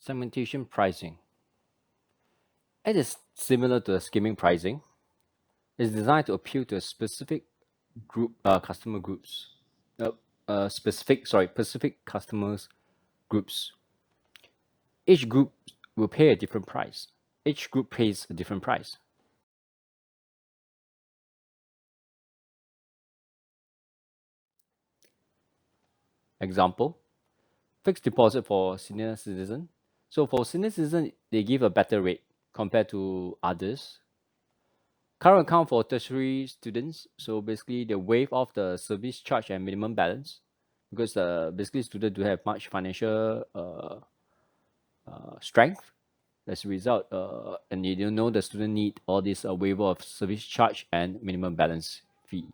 Segmentation pricing. It is similar to the skimming pricing. It's designed to appeal to a specific customer groups. Specific customers groups. Each group will pay a different price. Each group pays a different price. Example, fixed deposit for senior citizen. So for senior citizen, they give a better rate compared to others. Current account for tertiary students. So basically, they waive off the service charge and minimum balance because basically students do have much financial strength. As a result, and you don't know the student need all this waiver of service charge and minimum balance fee.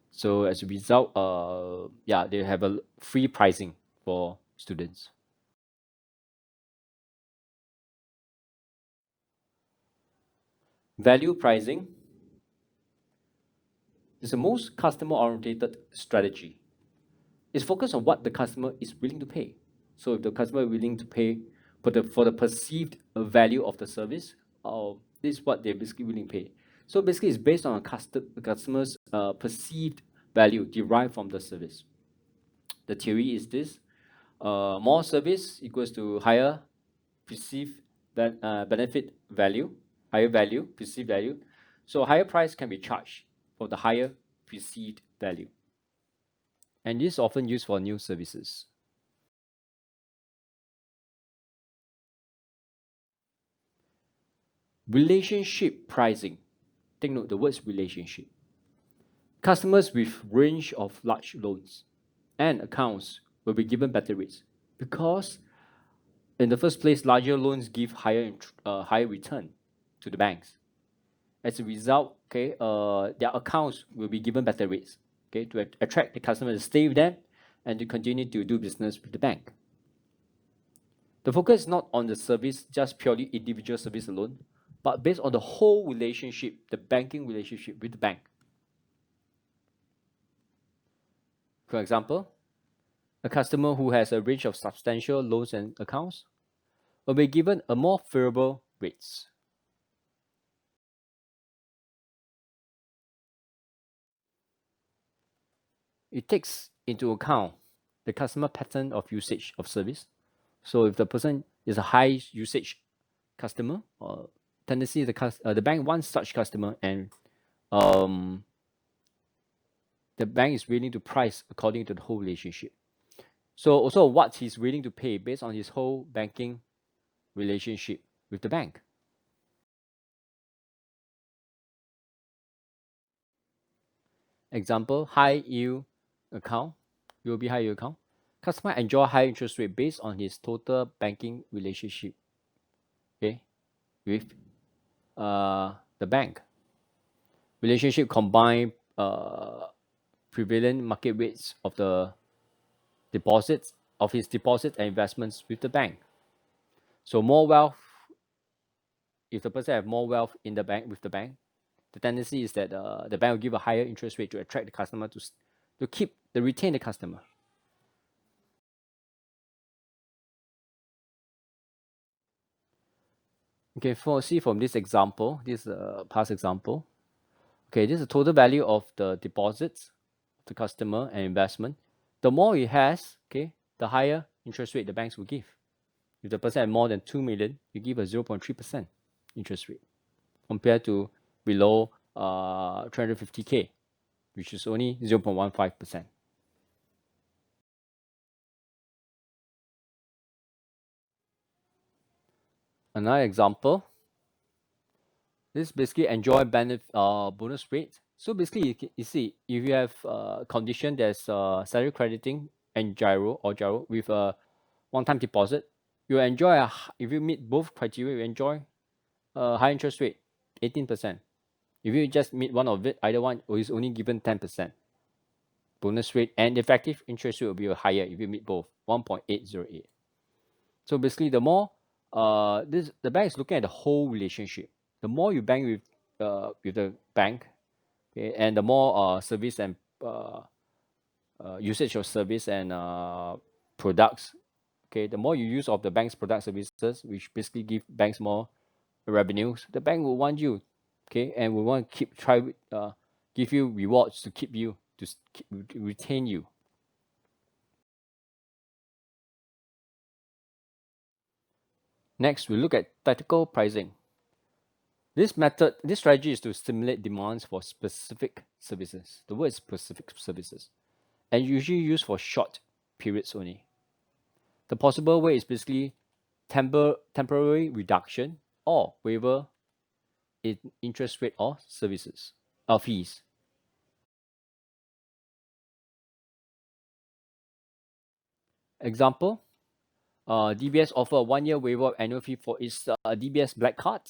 So as a result, yeah, they have a free pricing for students. Value pricing is the most customer-oriented strategy. It's focused on what the customer is willing to pay. So if the customer is willing to pay for the perceived value of the service, this is what they're basically willing to pay. So basically, it's based on the customer's perceived value derived from the service. The theory is this: more service equals to higher perceived benefit value, higher value, perceived value. So a higher price can be charged for the higher perceived value. And this is often used for new services. Relationship pricing. Take note the words relationship. Customers with range of large loans and accounts will be given better rates because in the first place, larger loans give higher return to the banks. As a result, okay, their accounts will be given better rates, okay, to attract the customer to stay with them and to continue to do business with the bank. The focus is not on the service, just purely individual service alone, but based on the whole relationship, the banking relationship with the bank. For example, a customer who has a range of substantial loans and accounts will be given a more favorable rates. It takes into account the customer pattern of usage of service. So if the person is a high usage customer, or tendency the bank wants such customer, and the bank is willing to price according to the whole relationship. So also what he's willing to pay based on his whole banking relationship with the bank. Example, high yield account, UOB high yield account. Customer enjoy high interest rate based on his total banking relationship, okay, with the bank. Relationship combine prevalent market rates of the deposits of his deposits and investments with the bank. So more wealth, if the person have more wealth in the bank with the bank, the tendency is that the bank will give a higher interest rate to attract the customer to retain the customer. Okay, see from this example, this past example. Okay, this is the total value of the deposits, the customer and investment. The more he has, okay, the higher interest rate the banks will give. If the person has more than 2 million, you give a 0.3% interest rate compared to below 350K, which is only 0.15%. Another example, this basically enjoy bonus rate. So basically, you see, if you have a condition there's salary crediting and gyro with a one-time deposit, you enjoy if you meet both criteria, you enjoy a high interest rate, 18%. If you just meet one of it, either one is only given 10% bonus rate, and effective interest rate will be higher if you meet both, 1.808. So basically, the more the bank is looking at the whole relationship. The more you bank with the bank, okay, and the more service and usage of service and products, okay, the more you use of the bank's product services, which basically give banks more revenues, the bank will want you, okay, and will want to give you rewards to keep you, to retain you. Next, we look at tactical pricing. This strategy is to stimulate demands for specific services. The word is specific services, and usually used for short periods only. The possible way is basically temporary reduction or waiver in interest rate or services or fees. Example, DBS offer a 1-year waiver of annual fee for its DBS Black Card.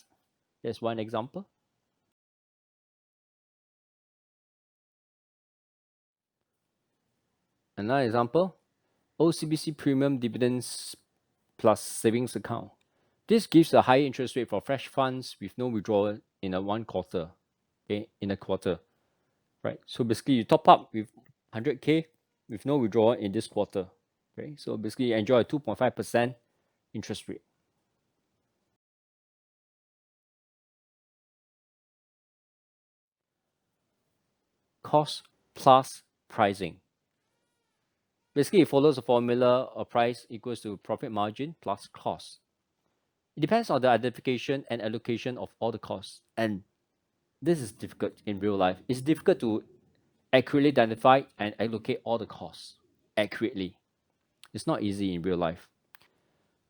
That's one example. Another example, OCBC Premium Dividends Plus Savings Account. This gives a higher interest rate for fresh funds with no withdrawal in a quarter, right? So basically, you top up with 100K with no withdrawal in this quarter, okay? So basically, you enjoy a 2.5% interest rate. Cost plus pricing. Basically, it follows a formula of price equals to profit margin plus cost. It depends on the identification and allocation of all the costs. And this is difficult in real life. It's difficult to accurately identify and allocate all the costs accurately. It's not easy in real life.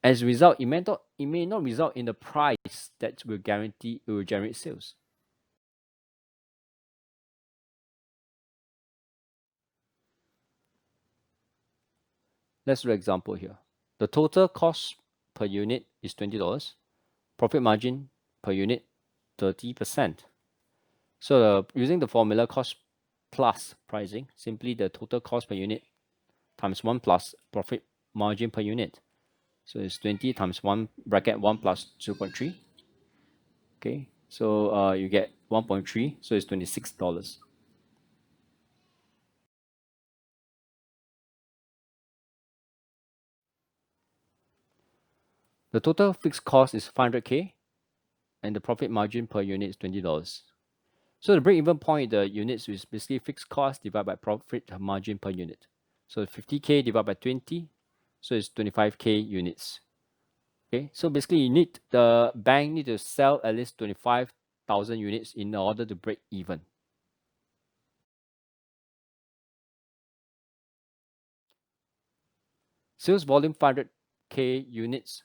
As a result, it may not result in the price that will generate sales. Let's do an example here. The total cost per unit is $20. Profit margin per unit, 30%. So using the formula cost plus pricing, simply the total cost per unit times 1 plus profit margin per unit. So it's 20 times 1 bracket 1 plus 2.3. Okay, so you get 1.3, so it's $26. The total fixed cost is 500K and the profit margin per unit is $20. So the break-even point, the units is basically fixed cost divided by profit margin per unit. So 50K divided by 20, so it's 25K units. Okay, so basically the bank need to sell at least 25,000 units in order to break even. Sales volume 500K units.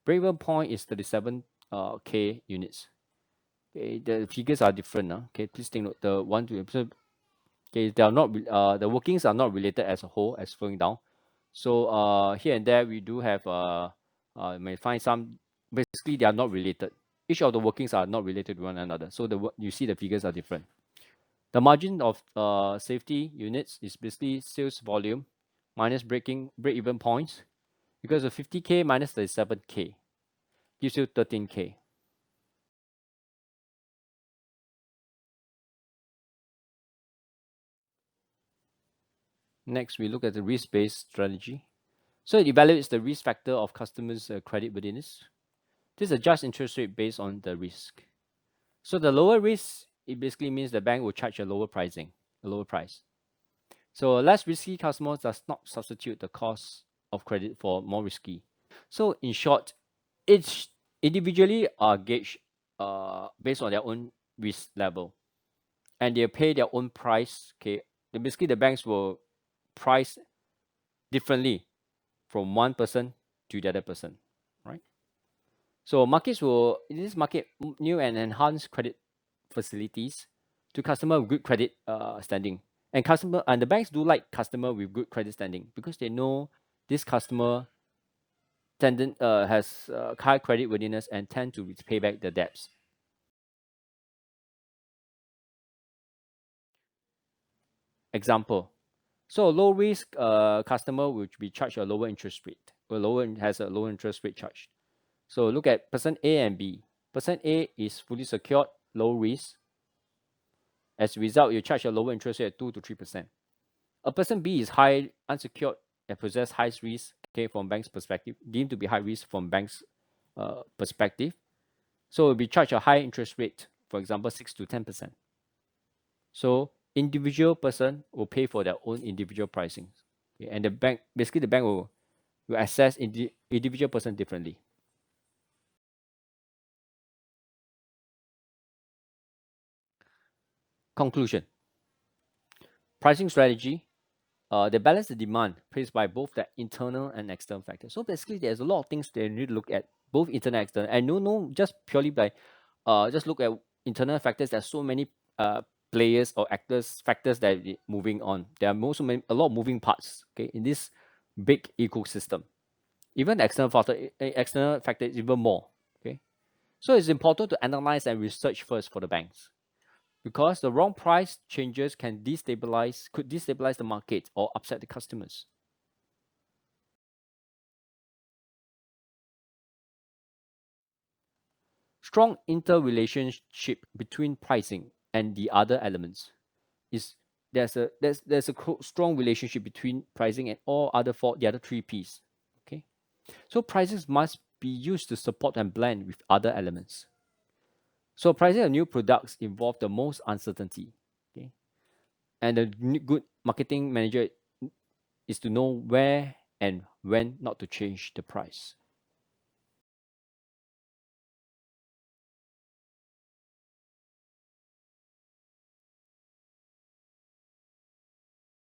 Break-even point is 37K units. Okay, the figures are different. Okay, please take note. Okay, they are not the workings are not related as a whole as flowing down. So here and there we do have you may find some, basically they are not related. Each of the workings are not related to one another. So you see the figures are different. The margin of safety units is basically sales volume minus break-even points, because of 50K minus 37K gives you 13K. Next, we look at the risk-based strategy. So it evaluates the risk factor of customers' credit worthiness. This adjusts interest rate based on the risk. So the lower risk, it basically means the bank will charge a lower price. So less risky customers does not substitute the cost of credit for more risky. So in short, each individually are gauged based on their own risk level, and they pay their own price. Okay, basically the banks will price differently from one person to the other person, right? So markets will in this market new and enhanced credit facilities to customer with good credit standing, and the banks do like customer with good credit standing because they know this customer has high credit worthiness and tend to pay back the debts. Example. So a low risk customer will be charged a lower interest rate, has a lower interest rate charged. So look at person A and B. Person A is fully secured, low risk. As a result, you charge a lower interest rate at 2 to 3%. A person B is high unsecured and possess high risk, okay, from bank's perspective, deemed to be high risk from bank's perspective. So we charge a high interest rate, for example, 6 to 10%. So individual person will pay for their own individual pricing, okay? And the bank, basically the bank will assess individual person differently. Conclusion: pricing strategy, they balance the demand placed by both the internal and external factors. So basically, there's a lot of things they need to look at, both internal and external, and no, just purely by just look at internal factors. There's so many players or actors factors that moving on. There are a lot of moving parts, okay, in this big ecosystem. Even external factor is even more, okay. So it's important to analyze and research first for the banks, because the wrong price changes could destabilize the market or upset the customers. Strong interrelationship between pricing and the other elements is there's a strong relationship between pricing and all other the other three P's. Okay, so prices must be used to support and blend with other elements. So pricing of new products involve the most uncertainty. Okay, and a good marketing manager is to know where and when not to change the price.